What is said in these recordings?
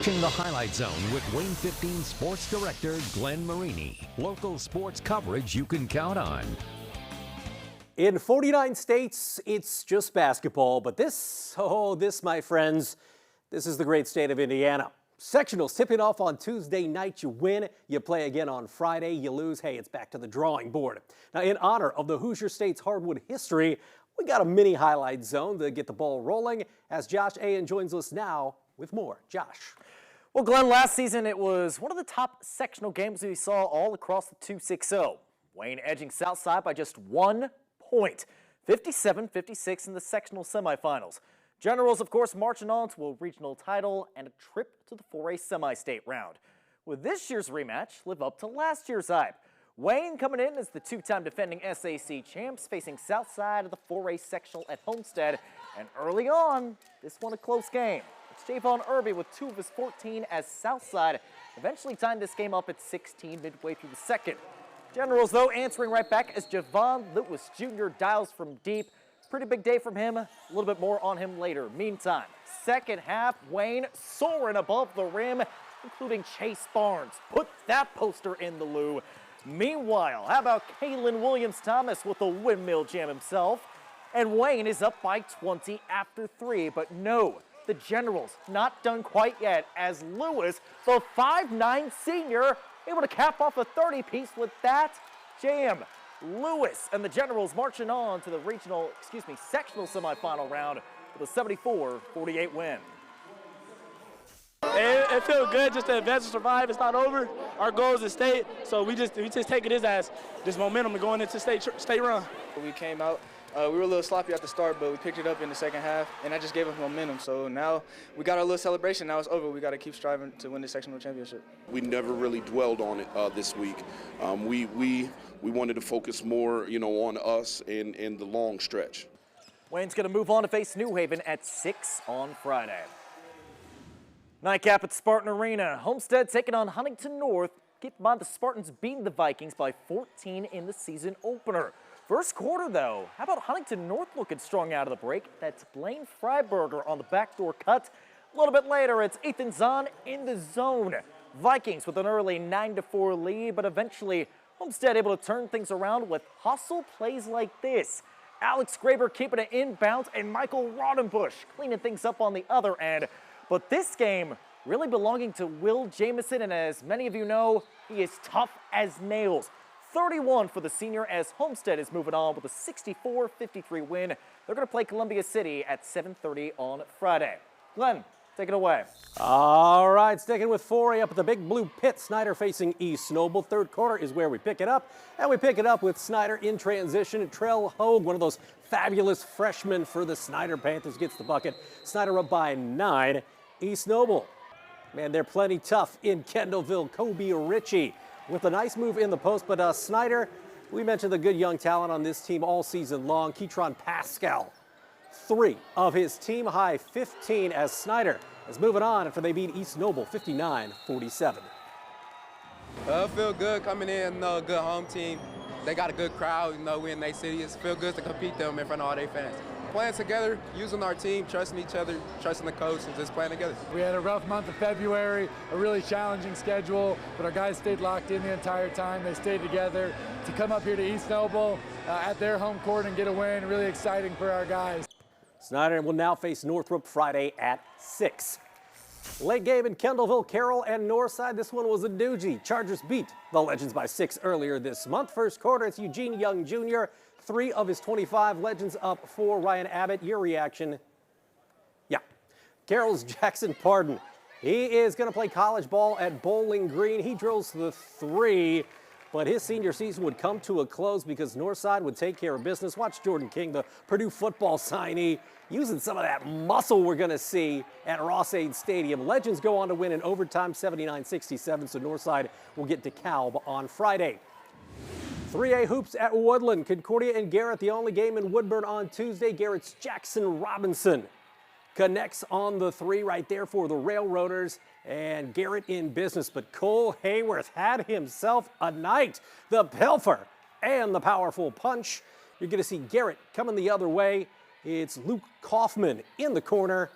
Watching the Highlight Zone with WANE 15 Sports Director Glenn Marini. Local sports coverage you can count on. In 49 states, it's just basketball, but this, my friends, this is the great state of Indiana. Sectionals tipping off on Tuesday night. You win, you play again on Friday, you lose. Hey, it's back to the drawing board. Now, in honor of the Hoosier State's hardwood history, we got a mini highlight zone to get the ball rolling as Josh Ayan joins us now with more. Josh. Well, Glenn, last season it was one of the top sectional games we saw all across the 260. WANE edging Southside by just 1 point, 57-56 in the sectional semifinals. Generals, of course, marching on to a regional title and a trip to the 4A semi-state round. Will this year's rematch live up to last year's hype? WANE coming in as the two-time defending SAC champs, facing Southside of the 4A sectional at Homestead. And early on, this one a close game. It's Javon Irby with 2 of his 14 as Southside eventually tied this game up at 16 midway through the second. Generals, though, answering right back as Javon Lewis Jr. dials from deep. Pretty big day from him. A little bit more on him later. Meantime, second half, WANE soaring above the rim, including Chase Barnes. Put that poster in the loo. Meanwhile, how about Kalen Williams-Thomas with a windmill jam himself? And WANE is up by 20 after 3, but no, the Generals not done quite yet as Lewis, the 5'9" senior, able to cap off a 30-piece with that jam. Lewis and the Generals marching on to the sectional semifinal round with a 74-48 win. It feels good just to advance and survive. It's not over. Our goal is to state, so we just take it as this momentum and going into state run. We came out. We were a little sloppy at the start, but we picked it up in the second half, and that just gave us momentum. So now we got our little celebration. Now it's over. We got to keep striving to win the sectional championship. We never really dwelled on it this week. We wanted to focus more, on us and the long stretch. WANE's going to move on to face New Haven at 6 on Friday. Nightcap at Spartan Arena. Homestead taking on Huntington North. Keep in mind the Spartans beating the Vikings by 14 in the season opener. First quarter, though, how about Huntington North looking strong out of the break? That's Blaine Freiberger on the backdoor cut. A little bit later, it's Ethan Zahn in the zone. Vikings with an early 9-4 lead, but eventually Homestead able to turn things around with hustle plays like this. Alex Graber keeping it inbounds, and Michael Rodenbush cleaning things up on the other end. But this game really belonging to Will Jamison, and as many of you know, he is tough as nails. 31 for the senior as Homestead is moving on with a 64-53 win. They're going to play Columbia City at 7:30 on Friday. Glenn, take it away. All right, sticking with 4A up at the Big Blue Pit. Snyder facing East Noble. Third quarter is where we pick it up. And we pick it up with Snyder in transition. Trell Hogue, one of those fabulous freshmen for the Snyder Panthers, gets the bucket. Snyder up by 9. East Noble, man, they're plenty tough in Kendallville. Kobe Ritchie with a nice move in the post, but Snyder, we mentioned the good young talent on this team all season long. Ketron Pascal, 3 of his team high 15 as Snyder is moving on after they beat East Noble 59-47. I feel good coming in, a good home team. They got a good crowd, we in their city. It feels good to compete them in front of all their fans. Playing together, using our team, trusting each other, trusting the coach, and just playing together. We had a rough month of February, a really challenging schedule, but our guys stayed locked in the entire time. They stayed together. To come up here to East Noble at their home court and get a win, really exciting for our guys. Snyder will now face Northrop Friday at 6. Late game in Kendallville, Carroll and Northside. This one was a doozy. Chargers beat the Legends by 6 earlier this month. First quarter, it's Eugene Young Jr., 3 of his 25. Legends up 4. Ryan Abbott, your reaction? Yeah. Carroll's Jackson Pardon. He is going to play college ball at Bowling Green. He drills the 3, but his senior season would come to a close because Northside would take care of business. Watch Jordan King, the Purdue football signee, using some of that muscle we're going to see at Ross-Ade Stadium. Legends go on to win in overtime 79-67, so Northside will get DeKalb on Friday. 3A hoops at Woodland. Concordia and Garrett, the only game in Woodburn on Tuesday. Garrett's Jackson Robinson connects on the 3 right there for the Railroaders, and Garrett in business. But Cole Hayworth had himself a night. The Pelfer and the powerful punch. You're going to see Garrett coming the other way. It's Luke Kaufman in the corner.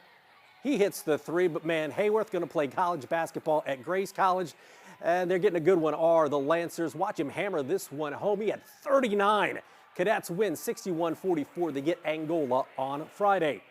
He hits the three, but man, Hayworth going to play college basketball at Grace College, and they're getting a good one. Are the Lancers. Watch him hammer this one home. He had 39. Cadets win 61-44. They get Angola on Friday.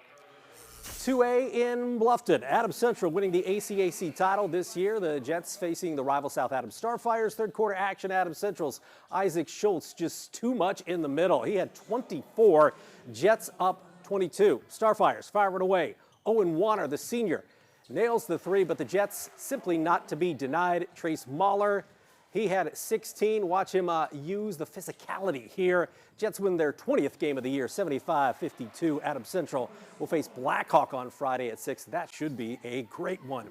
2A in Bluffton. Adams Central winning the ACAC title this year. The Jets facing the rival South Adams Starfires. Third quarter action. Adams Central's Isaac Schultz just too much in the middle. He had 24. Jets up 22. Starfires fire it away. Owen Warner, the senior, nails the three, but the Jets simply not to be denied. Trace Mahler, he had 16. Watch him use the physicality here. Jets win their 20th game of the year, 75-52. Adams Central will face Blackhawk on Friday at 6. That should be a great one.